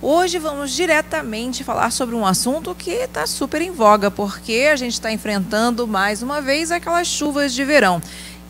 Hoje vamos diretamente falar sobre um assunto que está super em voga, porque a gente está enfrentando mais uma vez aquelas chuvas de verão.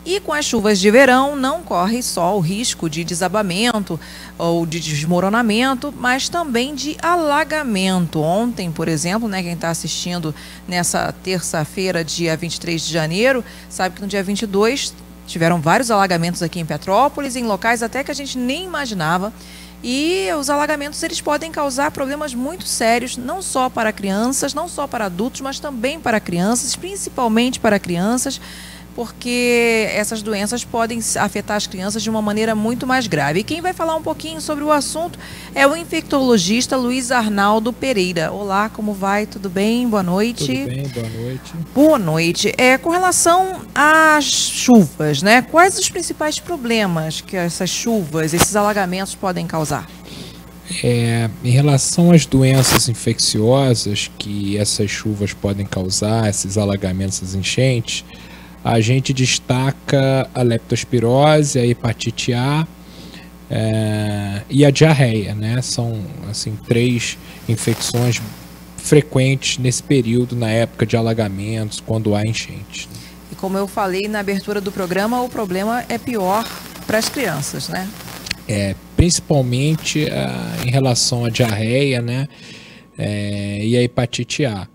E com as chuvas de verão não corre só o risco de desabamento ou de desmoronamento, mas também de alagamento. Ontem, por exemplo, quem está assistindo nessa terça-feira, dia 23 de janeiro, sabe que no dia 22 tiveram vários alagamentos aqui em Petrópolis, em locais até que a gente nem imaginava. E os alagamentos eles podem causar problemas muito sérios, não só para crianças, não só para adultos, mas também para crianças, principalmente para crianças, porque essas doenças podem afetar as crianças de uma maneira muito mais grave. E quem vai falar um pouquinho sobre o assunto é o infectologista Luiz Arnaldo Pereira. Olá, como vai? Tudo bem? Boa noite. Tudo bem, boa noite. Boa noite. Com relação às chuvas, quais os principais problemas que essas chuvas, esses alagamentos podem causar? Em relação às doenças infecciosas que essas chuvas podem causar, esses alagamentos, essas enchentes, a gente destaca a leptospirose, a hepatite A e a diarreia, São assim, 3 infecções frequentes nesse período, na época de alagamentos, quando há enchentes. E como eu falei na abertura do programa, o problema é pior para as crianças, Principalmente em relação à diarreia, e a hepatite A.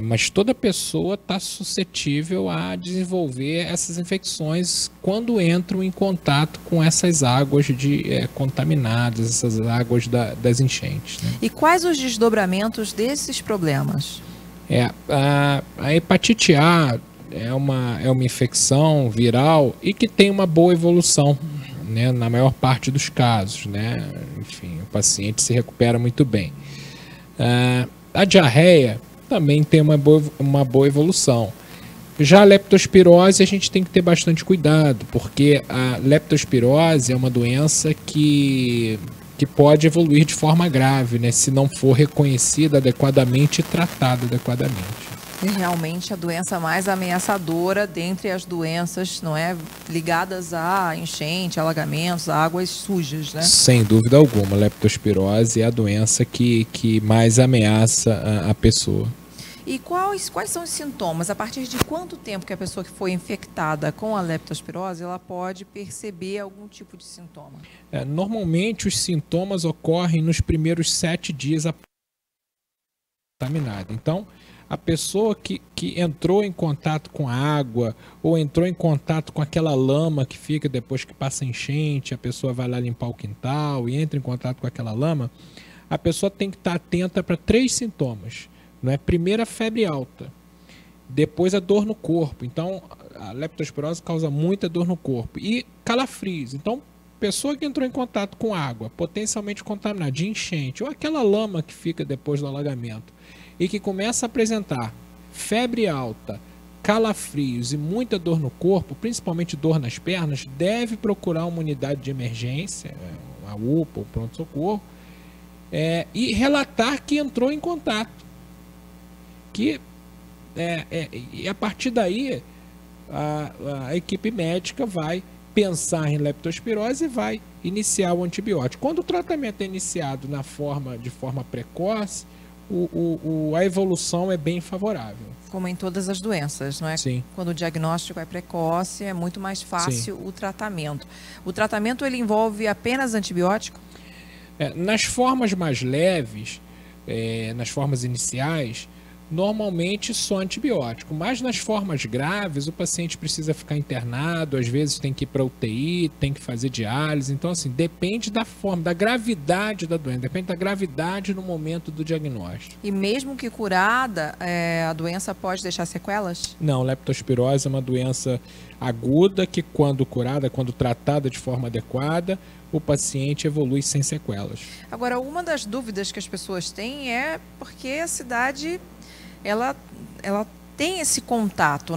Mas toda pessoa está suscetível a desenvolver essas infecções quando entram em contato com essas águas contaminadas, essas águas das enchentes. E quais os desdobramentos desses problemas? A hepatite A é uma infecção viral e que tem uma boa evolução, na maior parte dos casos. Enfim, o paciente se recupera muito bem. A diarreia também tem uma boa evolução. Já a leptospirose a gente tem que ter bastante cuidado, porque a leptospirose é uma doença que pode evoluir de forma grave, se não for reconhecida adequadamente e tratada adequadamente. É realmente a doença mais ameaçadora dentre as doenças, ligadas a enchente, alagamentos, a águas sujas, Sem dúvida alguma, a leptospirose é a doença que mais ameaça a pessoa. E quais são os sintomas? A partir de quanto tempo que a pessoa que foi infectada com a leptospirose ela pode perceber algum tipo de sintoma? Normalmente os sintomas ocorrem nos primeiros 7 dias após contaminada. Então, a pessoa que entrou em contato com a água ou entrou em contato com aquela lama que fica depois que passa enchente, a pessoa vai lá limpar o quintal e entra em contato com aquela lama, a pessoa tem que estar atenta para 3 sintomas. Primeiro a febre alta, depois a dor no corpo. Então, a leptospirose causa muita dor no corpo. E calafrios. Então, pessoa que entrou em contato com água, potencialmente contaminada, de enchente, ou aquela lama que fica depois do alagamento, e que começa a apresentar febre alta, calafrios e muita dor no corpo, principalmente dor nas pernas, deve procurar uma unidade de emergência, a UPA, o pronto-socorro, e relatar que entrou em contato. E a partir daí a equipe médica vai pensar em leptospirose e vai iniciar o antibiótico. Quando o tratamento é iniciado de forma precoce, a evolução é bem favorável. Como em todas as doenças, Sim. Quando o diagnóstico é precoce, é muito mais fácil. Sim. O tratamento. O tratamento ele envolve apenas antibiótico? Nas formas mais leves, nas formas iniciais, normalmente só antibiótico, mas nas formas graves o paciente precisa ficar internado, às vezes tem que ir para UTI, tem que fazer diálise. Então, assim, depende da forma, da gravidade da doença, depende da gravidade no momento do diagnóstico. E mesmo que curada, a doença pode deixar sequelas? Não, leptospirose é uma doença aguda que, quando curada, quando tratada de forma adequada, o paciente evolui sem sequelas. Agora, uma das dúvidas que as pessoas têm é porque a cidade ela tem esse contato,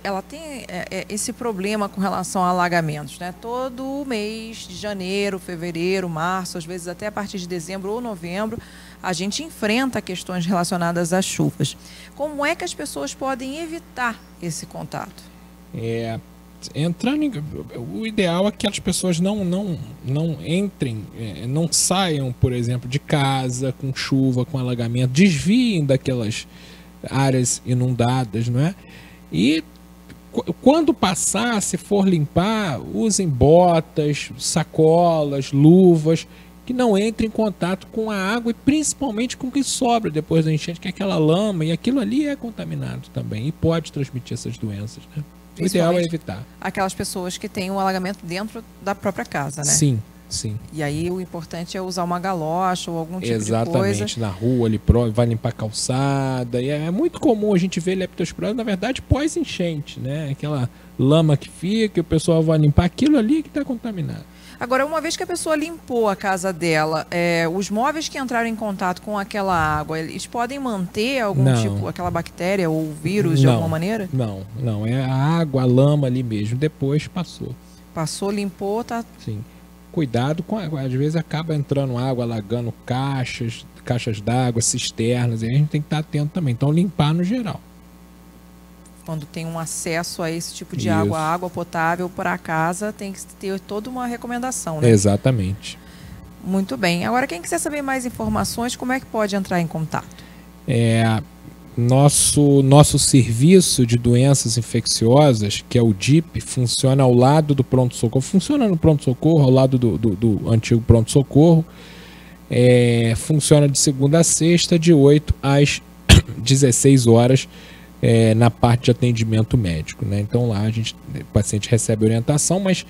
ela tem esse problema com relação a alagamentos, Todo mês de janeiro, fevereiro, março, às vezes até a partir de dezembro ou novembro, a gente enfrenta questões relacionadas às chuvas. Como é que as pessoas podem evitar esse contato? O ideal é que as pessoas não entrem, não saiam, por exemplo, de casa com chuva, com alagamento, desviem daquelas áreas inundadas, não é? E quando passar, se for limpar, usem botas, sacolas, luvas, que não entrem em contato com a água e principalmente com o que sobra depois da enchente, que é aquela lama, e aquilo ali é contaminado também e pode transmitir essas doenças, né? O ideal é evitar. Aquelas pessoas que têm o alagamento dentro da própria casa, né? Sim, sim. E aí o importante é usar uma galocha ou algum tipo Exatamente, de coisa. na rua, ali vai limpar a calçada. E é muito comum a gente ver leptospirose, na verdade, pós-enchente, né? Aquela lama que fica, o pessoal vai limpar aquilo ali que está contaminado. Agora, uma vez que a pessoa limpou a casa dela, os móveis que entraram em contato com aquela água, eles podem manter algum tipo, aquela bactéria ou vírus de alguma maneira? Não. É a água, a lama ali mesmo. Depois passou. Passou, limpou, tá? Sim. Cuidado com às vezes acaba entrando água, alagando caixas d'água, cisternas, e a gente tem que estar atento também. Então, limpar no geral. Quando tem um acesso a esse tipo de água potável para a casa, tem que ter toda uma recomendação, né? Exatamente. Muito bem. Agora, quem quiser saber mais informações, como é que pode entrar em contato? Nosso serviço de doenças infecciosas, que é o DIP, funciona ao lado do pronto-socorro. Funciona no pronto-socorro, ao lado do antigo pronto-socorro. Funciona de segunda a sexta, de 8 às 16 horas, na parte de atendimento médico, né? Então lá o paciente recebe orientação, mas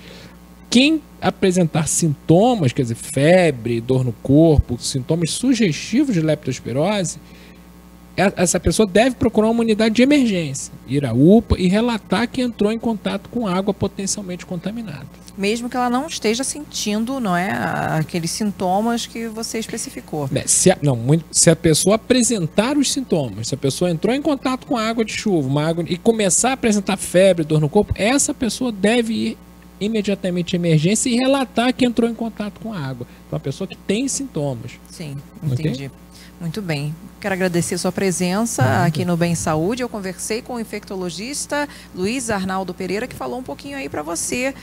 quem apresentar sintomas, quer dizer, febre, dor no corpo, sintomas sugestivos de leptospirose, essa pessoa deve procurar uma unidade de emergência, ir à UPA e relatar que entrou em contato com água potencialmente contaminada. Mesmo que ela não esteja sentindo, não é, aqueles sintomas que você especificou. Se a pessoa apresentar os sintomas, se a pessoa entrou em contato com a água de chuva, e começar a apresentar febre, dor no corpo, essa pessoa deve ir imediatamente à emergência e relatar que entrou em contato com a água. Então, a pessoa que tem sintomas. Sim, entendi. Okay? Muito bem. Quero agradecer sua presença aqui no Bem Saúde. Eu conversei com o infectologista Luiz Arnaldo Pereira, que falou um pouquinho aí para você,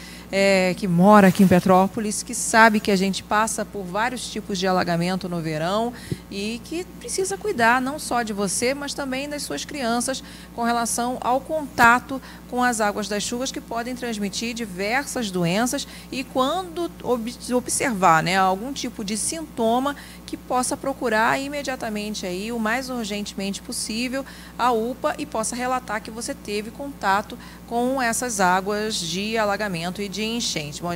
que mora aqui em Petrópolis, que sabe que a gente passa por vários tipos de alagamento no verão e que precisa cuidar não só de você, mas também das suas crianças com relação ao contato com as águas das chuvas, que podem transmitir diversas doenças, e quando observar, né, algum tipo de sintoma, que possa procurar imediatamente aí, o mais urgentemente possível, a UPA, e possa relatar que você teve contato com essas águas de alagamento e de enchente. Bom,